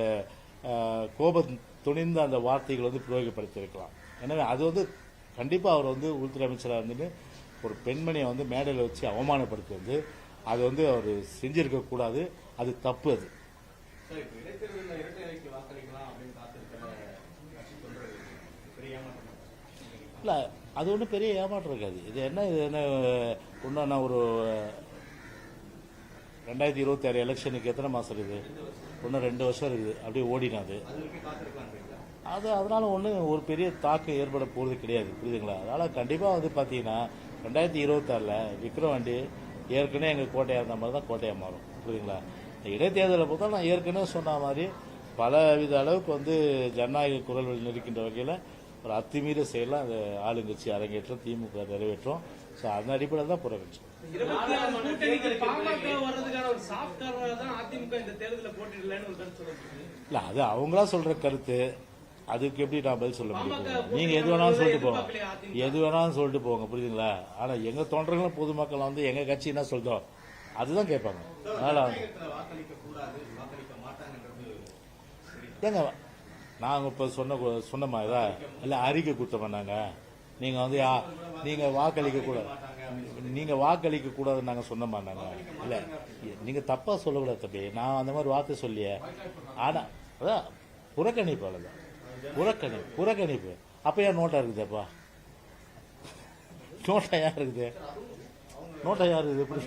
கோபம் துணிந்த அந்த வார்த்தைகள் வந்து பிரயோகப்படுத்தியிருக்கலாம். எனவே அது வந்து கண்டிப்பா அவர் வந்து உள்துறை அமைச்சராக இருந்துட்டு ஒரு பெண்மணியை வந்து மேடையில் வச்சு அவமானப்படுத்தி வந்து அது வந்து அவர் செஞ்சிருக்க கூடாது. அது தப்பு. அது இல்ல, அது ஒன்றும் பெரிய ஏமாற்றம் இருக்காது. இது என்ன ஒன்னா ஒரு 2026 எலெக்ஷனுக்கு எத்தனை மாசம் இருக்குது? இன்னும் 2 வருஷம் இருக்குது. அப்படியே ஓடினாது. அது அதனால ஒரு பெரிய தாக்கம் ஏற்பட போறது கிடையாது, புரியுதுங்களா? அதனால கண்டிப்பா வந்து பாத்தீங்கன்னா 2026 விக்ரவாண்டி ஏற்கனவே எங்க கோட்டையா இருந்த மாதிரி தான் கோட்டையா மாறும், புரியுதுங்களா? இடைத்தேர்தலை பொறுத்தா நான் ஏற்கனவே சொன்ன மாதிரி பலவித அளவுக்கு வந்து ஜனநாயக குரல் நெருக்கின்ற வகையில் ஒரு அத்துமீற செயலாம் அந்த ஆளுங்கட்சி அரங்கேற்றம், திமுக நிறைவேற்றும். ஸோ அந்த அடிப்படையில் தான் புறக்கணிச்சோம். பாமக வர்றதுக்கான ஒரு சாஃப்ட் கார்னரா தான் அதிமுக இந்த தேர்தலில் போட்டியிடலன்னு ஒரு கருத்து சொல்லுங்க. இல்லை, அது அவங்களா சொல்ற கருத்து. அதுக்கு எப்படி நான் பதில் சொல்ல முடியும்? நீங்க எது வேணாலும் சொல்லிட்டு போங்க, எது வேணாலும் சொல்லிட்டு போங்க, புரியுதுங்களா? ஆனா எங்க தொண்டர்களும் பொதுமக்கள் வந்து எங்க கட்சி என்ன சொல்றோம் அதுதான் கேட்பாங்க. அதனால ஏங்க நாங்க இப்ப சொன்ன மாதிரிதான் இல்ல அறிக்கை கொடுத்தோம். நாங்க நீங்க வந்து நீங்க வாக்களிக்க கூடாது, நீங்க வாக்களிக்க கூடாதுன்னு நாங்க சொன்ன மாட்டாங்க. இல்ல நீங்க தப்பா சொல்லக்கூடாது தம்பி. நான் அந்த மாதிரி வார்த்தை சொல்லியே. ஆனா அதான் புறக்கணிப்பு, அவ்வளவுதான். புறக்கணிப்பு. அப்ப ஏன் நோட்டா இருக்குதுப்பா? நோட்டா யார் இருக்குது? நோட்டா யார் இருக்குது? எப்படி?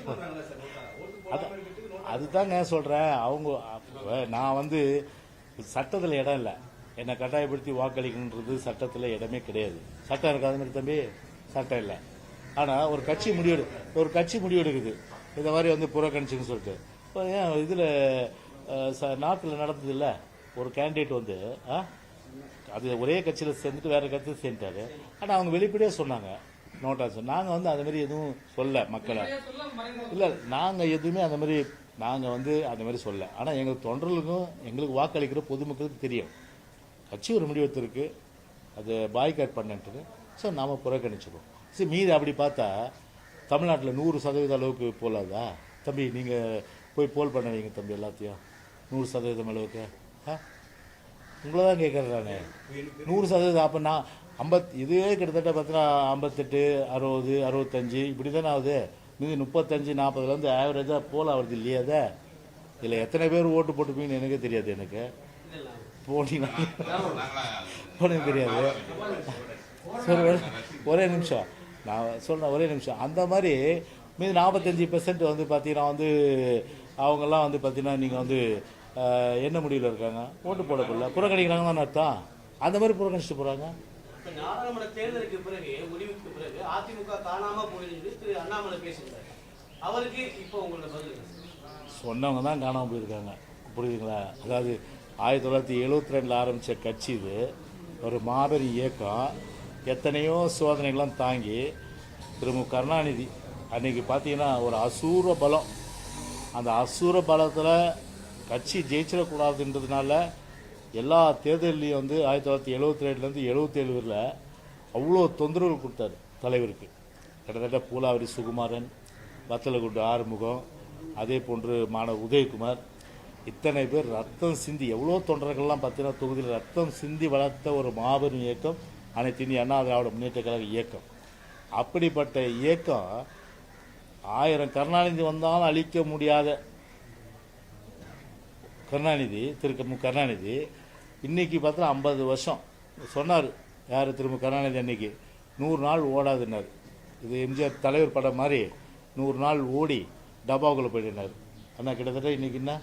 அதுதாங்க சொல்றேன். அவங்க நான் வந்து சட்டத்தில் இடம் இல்லை, என்னை கட்டாயப்படுத்தி வாக்களிக்கணுன்றது சட்டத்தில் இடமே கிடையாது. சட்டம் இருக்காது மாதிரி தம்பி, சட்டம் இல்லை. ஆனா ஒரு கட்சி முடிவெடுக்குது இந்த மாதிரி வந்து புறக்கணிச்சுன்னு சொல்லிட்டு. ஏன் இதுல நாட்டில் நடந்தது இல்ல, ஒரு கேண்டிடேட் வந்து அது ஒரே கட்சியில் சேர்ந்துட்டு வேற கட்சியில் சேர்ந்துட்டாரு. ஆனா அவங்க வெளிப்படையா சொன்னாங்க நோட்டாஸ். நாங்க வந்து அந்த மாதிரி எதுவும் சொல்ல மக்களை இல்ல, நாங்க எதுவுமே அந்த மாதிரி நாங்க வந்து அந்த மாதிரி சொல்ல. ஆனா எங்க தொண்டர்களுக்கும் எங்களுக்கு வாக்களிக்கிற பொதுமக்களுக்கு தெரியும் கட்சி ஒரு முடிவெடுத்திருக்கு, அது பாய்காட் பண்ணிட்டு. ஸோ நாம புறக்கணிச்சிருவோம். சரி, மீது அப்படி பார்த்தா தமிழ்நாட்டில் 100% அளவுக்கு போலாதா தம்பி? நீங்க போய் போல் பண்ண வைங்க தம்பி எல்லாத்தையும் 100% அளவுக்கு. உங்களை தான் கேட்கறேன் நான். 100% அப்ப நான் 50 இதுவே கிட்டத்தட்ட பார்த்தீங்கன்னா 58, 60, 65 இப்படி தானே ஆகுது. மீதி 35, 40 வந்து ஆவரேஜா போல ஆகுது இல்லையா? அதை இதுல எத்தனை பேர் ஓட்டு போட்டுப்பீங்கன்னு எனக்கே தெரியாது. எனக்கு போனீங்க தெரியாது. ஒரே நிமிஷம் நான் சொல்றேன், ஒரே நிமிஷம். அந்த மாதிரி மீது 45% வந்து பார்த்தீங்கன்னா வந்து அவங்கெல்லாம் வந்து பார்த்தீங்கன்னா நீங்கள் வந்து என்ன முடிவில் இருக்காங்க, ஓட்டு போடப்படல, புறக்கணிக்கிறாங்க தான் அர்த்தம். அந்த மாதிரி புறக்கணிச்சுட்டு போறாங்க. நாடாளுமன்ற தேர்தலுக்கு பிறகு முடிவுக்கு பிறகு அதிமுக காணாம போயிருந்து திரு அண்ணாமலை பேசுகிறார். அவருக்கு இப்போ உங்களோட பதில்? சொன்னவங்க தான் காணாமல் போயிருக்காங்க, புரியுதுங்களா? அதாவது 1972 ஆரம்பிச்ச கட்சி இது, ஒரு மாபெரும் இயக்கம். எத்தனையோ சோதனைகள்லாம் தாங்கி திரு மு கருணாநிதி அன்னைக்கு பார்த்தீங்கன்னா ஒரு அசூர பலம், அந்த அசூர பலத்தில் கட்சி ஜெயிச்சிடக்கூடாதுன்றதுனால எல்லா தேர்தலையும் வந்து 1972லேருந்து 77 வரையில் அவ்வளோ தொந்தரவுகள் கொடுத்தாரு தலைவருக்கு. கிட்டத்தட்ட பூலாவரி சுகுமாரன், வத்தலகுண்டு ஆறுமுகம், அதே போன்று மாணவர் உதயகுமார், இத்தனை பேர் ரத்தம் சிந்தி, எவ்வளோ தொண்டர்கள்லாம் பார்த்தீங்கன்னா தொகுதியில் ரத்தம் சிந்தி வளர்த்த ஒரு மாபெரும் இயக்கம் அனைத்து இந்திய அண்ணா திராவிட முன்னேற்ற கழக இயக்கம். அப்படிப்பட்ட இயக்கம் 1000 கருணாநிதி வந்தாலும் அழிக்க முடியாத கருணாநிதி, திரு மு கருணாநிதி இன்னைக்கு பார்த்தா 50 வருஷம் சொன்னார். யார்? திரு மு கருணாநிதி அன்னைக்கு 100 நாள் ஓடாதுன்னார். இது எம்ஜிஆர் தலைவர் படம் மாதிரி 100 நாள் ஓடி டப்பாவுக்குள்ள போயிட்டார். ஆனால் கிட்டத்தட்ட இன்னைக்கு என்ன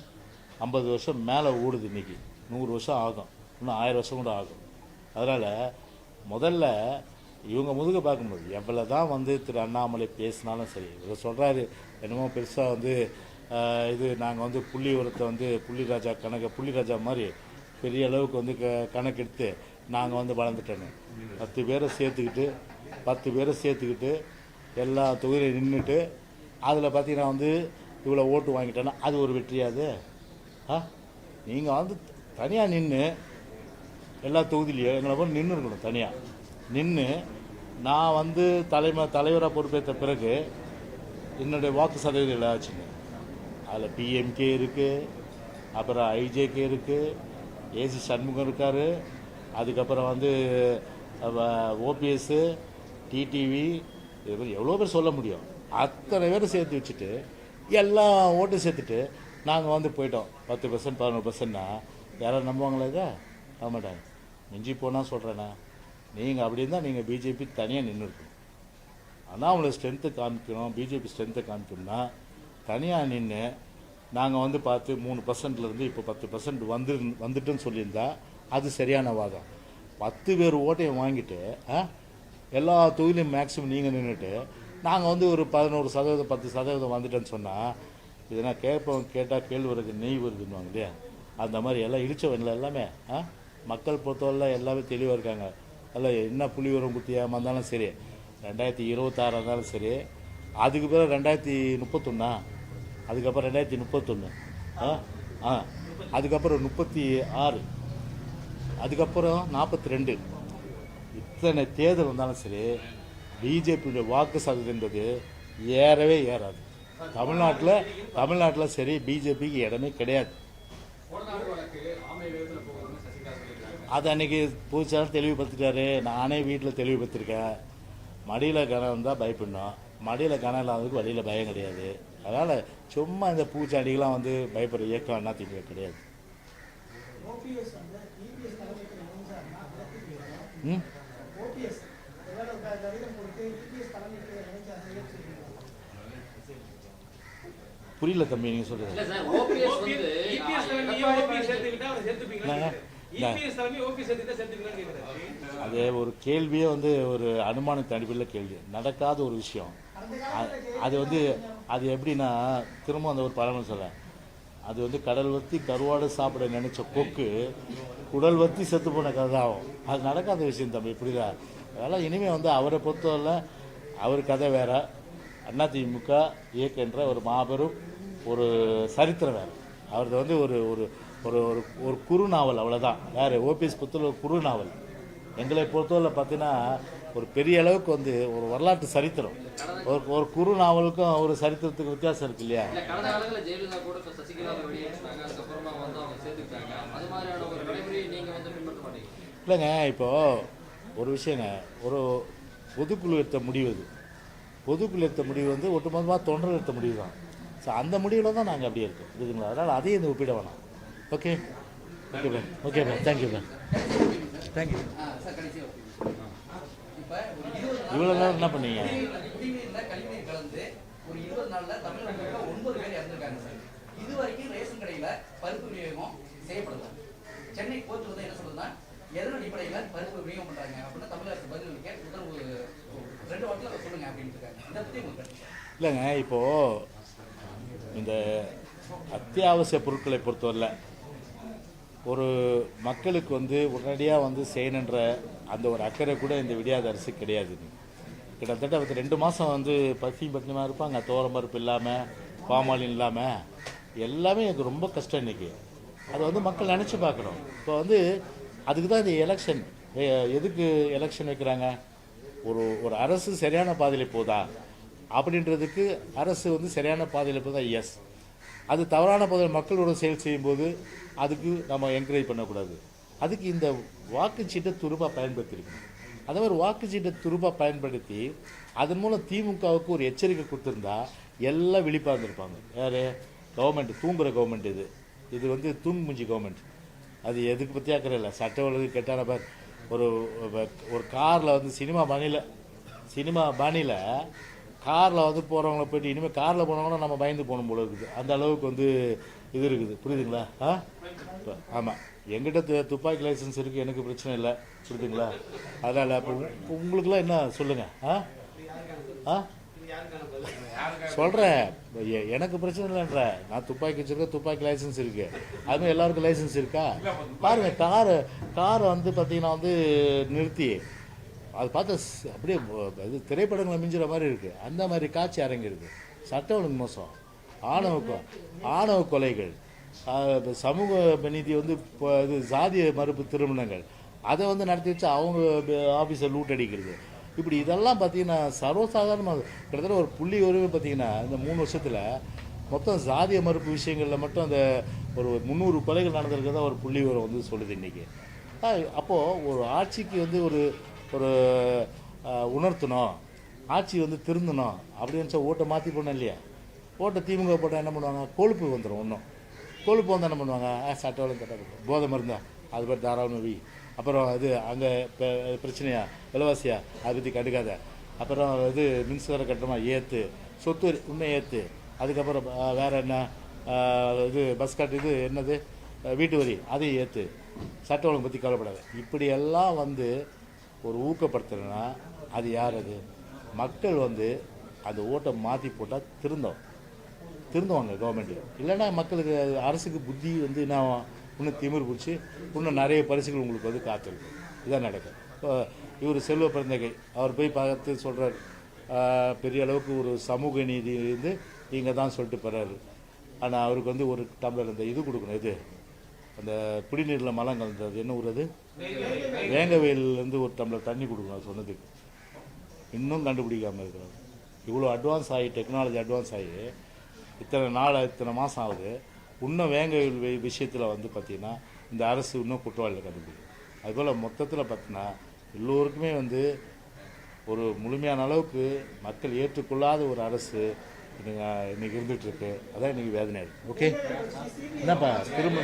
50 வருஷம் மேலே ஓடுது. இன்னைக்கு 100 வருஷம் ஆகும், இன்னும் 1000 வருஷம் கூட ஆகும். அதனால முதல்ல இவங்க முதுக பார்க்கும்போது எவ்வளோ தான் வந்து திரு அண்ணாமலை பேசினாலும் சரி, இவர் சொல்கிறாரு என்னமோ பெருசாக வந்து இது நாங்கள் வந்து புள்ளி உரத்தை வந்து புள்ளிராஜா மாதிரி பெரிய அளவுக்கு வந்து கணக்கெடுத்து நாங்கள் வந்து வளர்ந்துட்டோன்னு 10 பேரை சேர்த்துக்கிட்டு எல்லா தொகுதியிலும் நின்றுட்டு அதில் பார்த்தீங்கன்னா வந்து இவ்வளோ ஓட்டு வாங்கிட்டேன்னா அது ஒரு வெற்றியாது? நீங்கள் வந்து தனியாக நின்று எல்லா தொகுதியிலையும் எங்களை போய் நின்று இருக்கணும். தனியாக நின்று நான் வந்து தலைவராக பொறுப்பேற்ற பிறகு என்னுடைய வாக்கு சதவீதம் இல்லாச்சுங்க. அதில் பிஎம்கே இருக்குது, அப்புறம் ஐஜேகே இருக்குது, ஏசி சண்முகம் இருக்கார், அதுக்கப்புறம் வந்து ஓபிஎஸ், டிடிவி, இது எவ்வளோ பேர் சொல்ல முடியும். அத்தனை பேர் சேர்த்து வச்சுட்டு எல்லா ஓட்டும் சேர்த்துட்டு நாங்கள் வந்து போயிட்டோம் 10% 11%னா யாரும் நம்புவாங்களா? இதை நம்ப மாட்டாங்க. மிஞ்சி போனால் சொல்கிறேண்ணா, நீங்கள் அப்படி இருந்தால் நீங்கள் பிஜேபி தனியாக நின்று இருக்கணும். ஆனால் அவங்கள ஸ்ட்ரென்த்து காமிக்கணும், பிஜேபி ஸ்ட்ரென்த்தை காமிக்கணும்னா தனியாக நின்று நாங்கள் வந்து பார்த்து 3%லேருந்து இப்போ 10% வந்துட்டுன்னு சொல்லியிருந்தா அது சரியான வாதம். 10 பேர் ஓட்டையும் வாங்கிட்டு எல்லா தொகுதியிலும் மேக்ஸிமம் நீங்கள் நின்றுட்டு நாங்கள் வந்து ஒரு 11%, 10% வந்துட்டேன்னு சொன்னால் இதெல்லாம் கேட்டால் கேள்வி வருது, நெய் வருதுன்னுவாங்க இல்லையா? அந்த மாதிரி எல்லாம் இழிச்சவன்ல எல்லாமே மக்கள் பொறுத்தவரை எல்லாமே தெளிவாக இருக்காங்க. அதில் என்ன புள்ளி உரம் குத்தி ஏமாந்தாலும் சரி, 2026 இருந்தாலும் சரி, அதுக்கு பிறகு 2031, அதுக்கப்புறம் 2031, அதுக்கப்புறம் 36, அதுக்கப்புறம் 42, இத்தனை தேர்தல் வந்தாலும் சரி பிஜேபியுடைய வாக்கு சதவீதம் ஏறவே ஏறாது. தமிழ்நாட்டில் சரி பிஜேபிக்கு இடமே கிடையாது. அது அன்னைக்கு புதுசாக தெளிவுபடுத்திட்டாரு. நானே வீட்டில் தெளிவுபடுத்திருக்கேன். மடியில் கனம் தான் பயப்படணும், மடியில் கனம் இல்லாததுக்கு வழியில் பயம் கிடையாது. அதனால் சும்மா இந்த பூச்சாடிகளாம் வந்து பயப்படுற இயக்கம் என்ன திமுக கிடையாது. புரியல தம்பி நீங்க சொல்றது. இல்ல சார், ஓபிஎஸ் வந்து இபிஎஸ் தலைமையை ஓபிஎஸ் சேர்த்துக்கிட்டா அவரை சேர்த்துப்பீங்களா? இபிஎஸ் தலைமையை ஓபிஎஸ் சேர்த்துக்கிட்டா சேர்த்துப்பீங்களான்னு கேக்குறாரு. அது ஒரு கேள்வியே வந்து ஒரு அனுமானத்தின் அடிப்படையில் கேள்வி, நடக்காத ஒரு விஷயம். அது வந்து அது எப்படின்னா, திரும்ப அந்த ஒரு பழமொழி சொல்ல, அது வந்து கடல் வத்தி கருவாடு சாப்பிட நினைச்ச கொக்கு குடல் வத்தி செத்து போன கதை ஆகும். அது நடக்காத விஷயம் தம்பி, புரியுதா? அதனால் இனிமேல் வந்து அவரை பொறுத்தவரை அவர் கதை வேற, அதிமுக இயக்கின்ற ஒரு மாபெரும் ஒரு சரித்திரம் வேறு. அவரது வந்து ஒரு ஒரு ஒரு ஒரு குறு நாவல், அவ்வளோதான். வேறு ஓபிஎஸ் பொறுத்தவரை ஒரு குறு நாவல். எங்களை பொறுத்தவரை பார்த்தீங்கன்னா ஒரு பெரிய அளவுக்கு வந்து ஒரு வரலாற்று சரித்திரம். ஒரு குறு நாவலுக்கும் ஒரு சரித்திரத்துக்கு வித்தியாசம் இருக்கு இல்லையா? கடந்த காலங்களில் ஜெயலலிதா கூட சசிகலா வெளியேற்றினாங்க, அதுக்கப்புறமா வந்து அவங்க சேர்த்துக்கிட்டாங்க. அது மாதிரியான ஒரு நடைமுறையை நீங்கள் வந்து பின்பற்ற மாட்டீங்க? இல்லைங்க, இப்போது ஒரு விஷயங்க, ஒரு பொதுக்குழு எடுத்த முடிவு, அது பொதுக்குழு எடுத்த முடிவு வந்து ஒட்டுமொத்தமாக தொண்டர்கள் எடுத்த முடிவு தான். ஸோ அந்த முடிவில் தான் நாங்கள் அப்படியே இருக்கோம், புரியுதுங்களா? அதனால் அதையும் இந்த ஒப்பிட வேணாம். Okay okay ma'am, okay ma'am, thank you ma'am, thank you. இவ்வளோ நேரம் என்ன பண்ணீங்க? கழிவுநீர் கலந்து ஒரு 20 நாள்ல தமிழ்நாட்டில் 9 பேர் இறந்துருக்காங்க சார். இதுவரைக்கும் ரேஷன் கடையில பருப்பு விநியோகம் செய்யப்படுது. சென்னை கோர்ட் வந்து என்ன சொல்றதுன்னா, எதன் அடிப்படையில் பருப்பு விநியோகம் பண்றாங்க அப்படின்னா தமிழக அரசு பதிலளிக்க உத்தரவு 2 வாரத்தில் சொல்லுங்க அப்படின்னு இருக்காங்க. இதை பத்தி உங்களுக்கு இல்லைங்க, இப்போது இந்த அத்தியாவசிய பொருட்களை பொறுத்தவரை ஒரு மக்களுக்கு வந்து உடனடியாக வந்து செய்யணுன்ற அந்த ஒரு அக்கறை கூட இந்த விடியாத அரசு கிடையாது. கிட்டத்தட்ட 2 மாதம் வந்து பசி பட்டினிமாக இருப்பாங்க, பருப்பு இல்லாமல், பாமாலின் இல்லாமல், எல்லாமே எனக்கு ரொம்ப கஷ்டம் இன்றைக்கி. அதை வந்து மக்கள் நினச்சி பார்க்கணும். இப்போ வந்து அதுக்கு தான் இந்த எலெக்ஷன். எதுக்கு எலெக்ஷன் வைக்கிறாங்க? ஒரு அரசு சரியான பாதையில் போதா அப்படின்றதுக்கு அரசு வந்து சரியான பாதையில் போதா, எஸ். அது தவறான பாதையில் மக்களோட செயல் செய்யும்போது அதுக்கு நம்ம என்கரேஜ் பண்ணக்கூடாது. அதுக்கு இந்த வாக்குச்சீட்டை துருப்பாக பயன்படுத்தியிருக்கணும். அதே மாதிரி வாக்குச்சீட்டை துருப்பாக பயன்படுத்தி அதன் மூலம் திமுகவுக்கு ஒரு எச்சரிக்கை கொடுத்துருந்தா எல்லாம் விழிப்பாக இருந்திருப்பாங்க. யார்? கவர்மெண்ட், தூங்குகிற கவர்மெண்ட். இது வந்து தூங்குமுஞ்சி கவர்மெண்ட். அது எதுக்கு பற்றி ஆக்கிற இல்லை. சட்ட ஒழுங்கு கெட்டான பேர். ஒரு காரில் வந்து சினிமா பாணியில் காரில் வந்து போகிறவங்கள போய்ட்டு இனிமேல் காரில் போனவங்கன்னா நம்ம பயந்து போகணும் போல இருக்குது. அந்த அளவுக்கு வந்து இது இருக்குது, புரியுதுங்களா? ஆமாம், எங்கிட்ட துப்பாக்கி லைசன்ஸ் இருக்குது, எனக்கு பிரச்சனை இல்லை, புரியுதுங்களா? அதனால் இப்போ உங்களுக்குலாம் என்ன சொல்லுங்கள்? சொல்கிறேன், எனக்கு பிரச்சனை இல்லைன்ற, நான் துப்பாக்கி வச்சுருக்கேன், துப்பாக்கி லைசன்ஸ் இருக்குது. அதுமாதிரி எல்லாருக்கும் லைசன்ஸ் இருக்கா? பாருங்கள், காரை வந்து பார்த்தீங்கன்னா வந்து நிறுத்தி அது பார்த்தா அப்படியே இது திரைப்படங்களை மிஞ்சுற மாதிரி இருக்குது. அந்த மாதிரி காட்சி அரங்கிருக்கு. சட்ட ஒழுங்கு மோசம், ஆணவ கொலைகள், சமூக நீதி வந்து இது சாதிய மறுப்பு திருமணங்கள், அதை வந்து நடத்தி வச்சு அவங்க ஆஃபீஸை லூட் அடிக்கிறது. இப்படி இதெல்லாம் பார்த்தீங்கன்னா சர்வசாதாரணமாக கிட்டத்தட்ட ஒரு புள்ளி உறவு பார்த்தீங்கன்னா இந்த 3 வருஷத்தில் மொத்தம் சாதிய மறுப்பு விஷயங்களில் மட்டும் அந்த ஒரு 300 கொலைகள் நடந்திருக்கிறதா ஒரு புள்ளி உறவு வந்து சொல்லுது இன்றைக்கி. அப்போது ஒரு ஆட்சிக்கு வந்து ஒரு உணர்த்தணும், ஆட்சி வந்து திருந்தணும் அப்படின்னு ஓட்டை மாற்றி போடணும் இல்லையா? ஓட்டை திமுக போட்டால் என்ன பண்ணுவாங்க? கொழுப்பு வந்துடும். ஒன்றும் கொழுப்பு வந்து என்ன பண்ணுவாங்க? சட்டவளம் கட்டாது, போதை மருந்தா அது பேர் தாராளமாக வி, அப்புறம் இது அங்கே பிரச்சனையா, விலைவாசியா, அதை பற்றி கண்டுக்காத, அப்புறம் இது மின்சார கட்டணமா ஏற்று, சொத்து வரி உண்மை ஏற்று, அதுக்கப்புறம் வேறு என்ன இது பஸ் கட்டு, இது என்னது வீட்டு வரி அதையும் ஏற்று, சட்ட ஒழுங்கு பற்றி கவலைப்படாது. இப்படியெல்லாம் வந்து ஒரு ஊக்கப்படுத்துறதுனா அது யார்? அது மக்கள் வந்து அந்த ஓட்டை மாற்றி போட்டால் திருந்துவாங்க கவர்மெண்ட்டு. இல்லைன்னா மக்களுக்கு அரசுக்கு புத்தி வந்து இன்னும் திமிர் பிடிச்சி இன்னும் நிறைய பரிசுகள் உங்களுக்கு வந்து காத்திருக்கு. இதான் நடக்கும். இப்போ இவர் செல்வ பிறந்தகை அவர் போய் பார்த்து சொல்கிறார், பெரிய அளவுக்கு ஒரு சமூக நீதி வந்து இங்கே தான் சொல்லிட்டு போகிறாரு. ஆனால் அவருக்கு வந்து ஒரு டம்ளர் இந்த இது கொடுக்கணும், இது அந்த குடிநீரில் மலம் கலந்தது என்ன ஊர் அது, வேங்கவேலிலேருந்து ஒரு டம்ளர் தண்ணி கொடுக்கணும் அது சொன்னதுக்கு. இன்னும் கண்டுபிடிக்காமல் இருக்கிறாங்க. இவ்வளோ அட்வான்ஸ் ஆகி டெக்னாலஜி அட்வான்ஸ் ஆகி இத்தனை மாதம் ஆகுது. இன்னும் வேங்கவேல் விஷயத்தில் வந்து பார்த்திங்கன்னா இந்த அரசு இன்னும் குற்றவாளிகள் கண்டுபிடிக்கும். அதுபோல் மொத்தத்தில் பார்த்தீங்கன்னா எல்லோருக்குமே வந்து ஒரு முழுமையான அளவுக்கு மக்கள் ஏற்றுக்கொள்ளாத ஒரு அரசு இன்னைக்கு இருந்துட்டு இருக்கு. அதான் இன்னைக்கு வேதனையாக இருக்கு. ஓகே, என்னப்பா திரும்ப